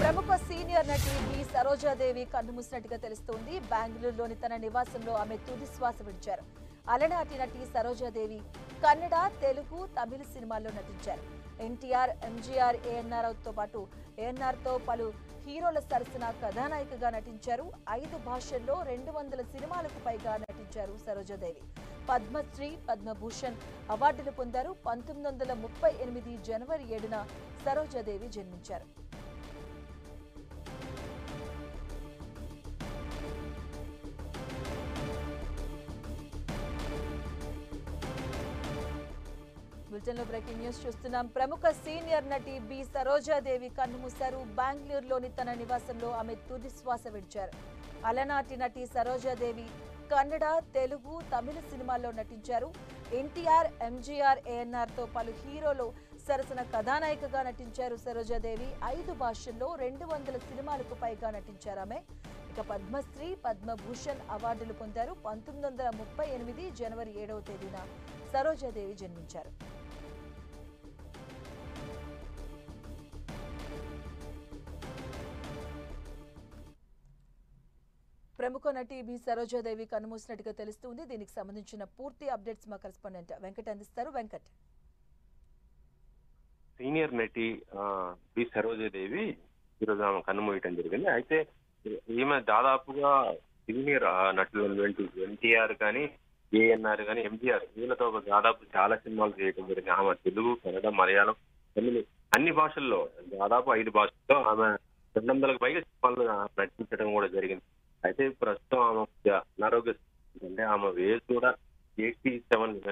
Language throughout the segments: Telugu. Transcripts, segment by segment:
ప్రముఖ సీనియర్ నటి బి సరోజాదేవి కన్నుమూసినట్టుగా తెలుస్తోంది. బెంగళూరులోని తన నివాసంలో ఆమె తుది శ్వాస విడిచారు. అలనాటి నటి సరోజాదేవి కన్నడ, తెలుగు, తమిళ సినిమాల్లో నటించారు. ఎన్టీఆర్, ఎంజీఆర్, ఏఎన్ఆర్ తో పాటు ఏఎన్ఆర్ తో పలు హీరోల సరసన కథానాయికగా నటించారు. 5 భాషల్లో 200 సినిమాలకు పైగా నటించారు సరోజాదేవి. పద్మశ్రీ, పద్మభూషణ్ అవార్డులు పొందారు. 1938 జనవరి 7న సరోజాదేవి జన్మించారు. బులెటిన్లో బ్రేకింగ్ న్యూస్ చూస్తున్నాం. ప్రముఖ సీనియర్ నటి బి సరోజాదేవి కన్నుమూశారు. బెంగళూరులోని తన నివాసంలో ఆమె తుది శ్వాస విడిచారు. అలనాటి నటి సరోజాదేవి కన్నడ, తెలుగు, తమిళ సినిమాల్లో నటించారు. ఎన్టీఆర్, ఎంజీఆర్, ఏఎన్ఆర్ తో పలు హీరోలు సరసన కథానాయికగా నటించారు సరోజాదేవి. 5 భాషల్లో 200 సినిమాలకు పైగా నటించారు ఆమె. ఇక పద్మశ్రీ, పద్మభూషణ్ అవార్డులు పొందారు. 1938 జనవరి 7వ తేదీన సరోజాదేవి జన్మించారు. ప్రముఖ నటి బి సరోజాదేవి కన్నుమూసినట్టుగా తెలుస్తుంది. దీనికి సంబంధించిన పూర్తి అప్డేట్స్ మా కరెస్పాండెంట్ వెంకట్ అందిస్తారు. వెంకట్, సీనియర్ నటి బి సరోజాదేవి ఈరోజు ఆమె కన్నుమూయటం జరిగింది. అయితే ఈమె దాదాపుగా సీనియర్ నటులు ఎన్టీఆర్ కానీ, ఏఎన్ఆర్ కానీ, ఎంజీఆర్ వీళ్ళతో దాదాపు చాలా సినిమాలు చేయడం జరిగింది. ఆమె తెలుగు, కన్నడ, మలయాళం, తమిళ అన్ని భాషల్లో దాదాపు 5 భాషల్లో ఆమె 200కు పైగా సినిమాలు నటించడం కూడా జరిగింది. అయితే ప్రస్తుతం ఆమె అనారోగ్య అంటే ఆమె వేజ్ కూడా 87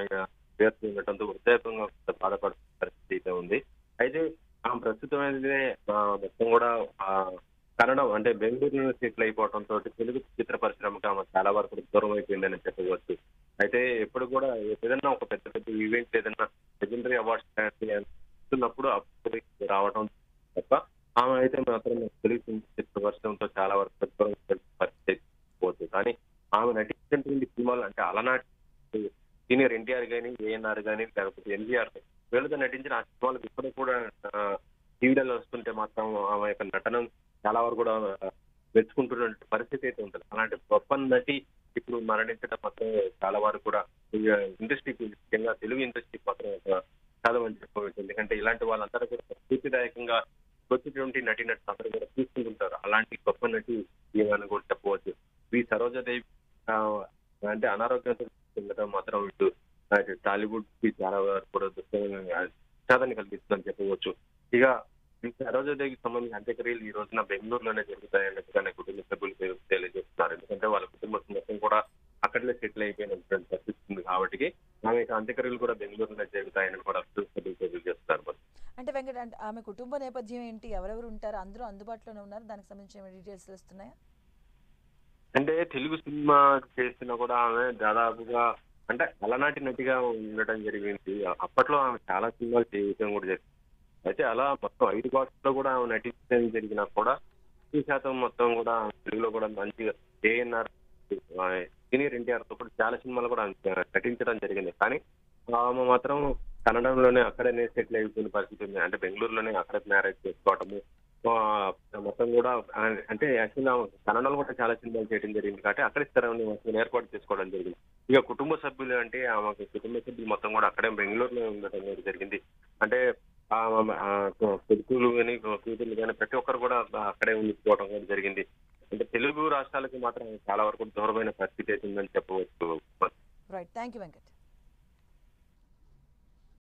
ఇయర్స్ ఉండటంతో వృద్ధాప్యంగా బాధపడుతున్న పరిస్థితి అయితే ఉంది. అయితే ఆమె ప్రస్తుతం అయితే మొత్తం కూడా కన్నడం అంటే బెంగళూరు సెటిల్ అయిపోవడంతో తెలుగు చిత్ర పరిశ్రమకు ఆమె చాలా వరకు దూరం అయిపోయిందని చెప్పవచ్చు. అయితే ఎప్పుడు కూడా ఏదైనా ఒక పెద్ద పెద్ద ఈవెంట్ ఏదైనా లెజెండరీ అవార్డ్స్ ఇస్తున్నప్పుడు అప్పుడు రావడం తప్ప ఆమె అయితే మాత్రం తెలుగు చిత్ర పరిశ్రమతో చాలా వరకు దూరం పరిస్థితి పోతుంది. కానీ ఆమె నటించినటువంటి సినిమాలు అంటే అలనాటి సీనియర్ ఎన్టీఆర్ కానీ, ఏఎన్ఆర్ కానీ, లేకపోతే ఎన్టీఆర్ వీళ్ళతో నటించిన ఆ సినిమాలకు ఇప్పుడు కూడా టీవీలలో వస్తుంటే మాత్రం ఆమె యొక్క నటన చాలా వరకు కూడా మెచ్చుకుంటున్న పరిస్థితి అయితే ఉంటుంది. అలాంటి గొప్ప నటి ఇప్పుడు మరణించడం మాత్రం చాలా వరకు కూడా ఇండస్ట్రీకి, ముఖ్యంగా తెలుగు ఇండస్ట్రీకి మాత్రం చాలా మంచి చెప్పవచ్చు. ఎందుకంటే ఇలాంటి వాళ్ళందరూ కూడా స్ఫూర్తిదాయకంగా వచ్చినటువంటి నటినట్టు అందరూ కూడా తీసుకుంటుంటారు. అలాంటి గొప్ప నటి ఏమని కూడా చెప్పవచ్చు. ఈ సరోజాదేవి అంటే అనారోగ్యంతో చెందడం మాత్రం ఇటు టాలీవుడ్ కి చాలా వరకు కూడా విషాదాన్ని కలిగిస్తుందని చెప్పవచ్చు. ఇక ఈ సరోజాదేవికి సంబంధించిన అంత్యక్రియలు ఈ రోజున బెంగళూరులోనే జరుగుతాయన్నట్టుగానే కుటుంబ సభ్యులు తెలియజేస్తున్నారు. ఎందుకంటే వాళ్ళ కుటుంబం మొత్తం కూడా అక్కడనే సెటిల్ అయిపోయినటువంటి పరిస్థితి ఉంది. కాబట్టి ఆమె అంత్యక్రియలు కూడా బెంగళూరులోనే జరుగుతాయని కూడా కుటుంబ సభ్యులు తెలియజేస్తున్నారు. అంటే వెంకట్, అంటే ఆమె కుటుంబ నేపథ్యం ఏంటి, ఎవరెవరు ఉంటారు, అందరూ అందుబాటులోనే ఉన్నారు, దానికి సంబంధించిన డీటెయిల్స్ వస్తున్నాయా? అంటే తెలుగు సినిమా చేసినా కూడా ఆమె దాదాపుగా అంటే అలనాటి నటిగా ఉండటం జరిగింది. అప్పట్లో ఆమె చాలా సినిమాలు చేయడం కూడా జరిగింది. అయితే అలా మొత్తం 5 భాషల్లో కూడా ఆమె నటించడం జరిగినా కూడా 100% మొత్తం కూడా తెలుగులో కూడా మంచిగా ఏఎన్ఆర్, సీనియర్ ఎన్టీఆర్ తో కూడా చాలా సినిమాలు కూడా నటించడం జరిగింది. కానీ ఆమె మాత్రం కన్నడంలోనే అక్కడనే సెటిల్ అయిపోయిన పరిస్థితి ఉంది. అంటే బెంగళూరులోనే అక్కడ మ్యారేజ్ చేసుకోవటము మొత్తం కూడా అంటే యాక్చువల్గా కన్నడలో కూడా చాలా సినిమాలు చేయడం జరిగింది. కాబట్టి అక్కడ స్థిరాన్ని ఏర్పాటు చేసుకోవడం జరిగింది. ఇక కుటుంబ సభ్యులు అంటే ఆమె కుటుంబ సభ్యులు మొత్తం కూడా అక్కడే బెంగళూరులో ఉండటం జరిగింది. అంటే కొడుకులు కానీ, కూతుర్లు కానీ ప్రతి ఒక్కరు కూడా అక్కడే ఉండిపోవడం కూడా జరిగింది. అంటే తెలుగు రాష్ట్రాలకు మాత్రం చాలా వరకు దూరమైన పరిస్థితి అవుతుందని చెప్పవచ్చు. Right, thank you Venkat.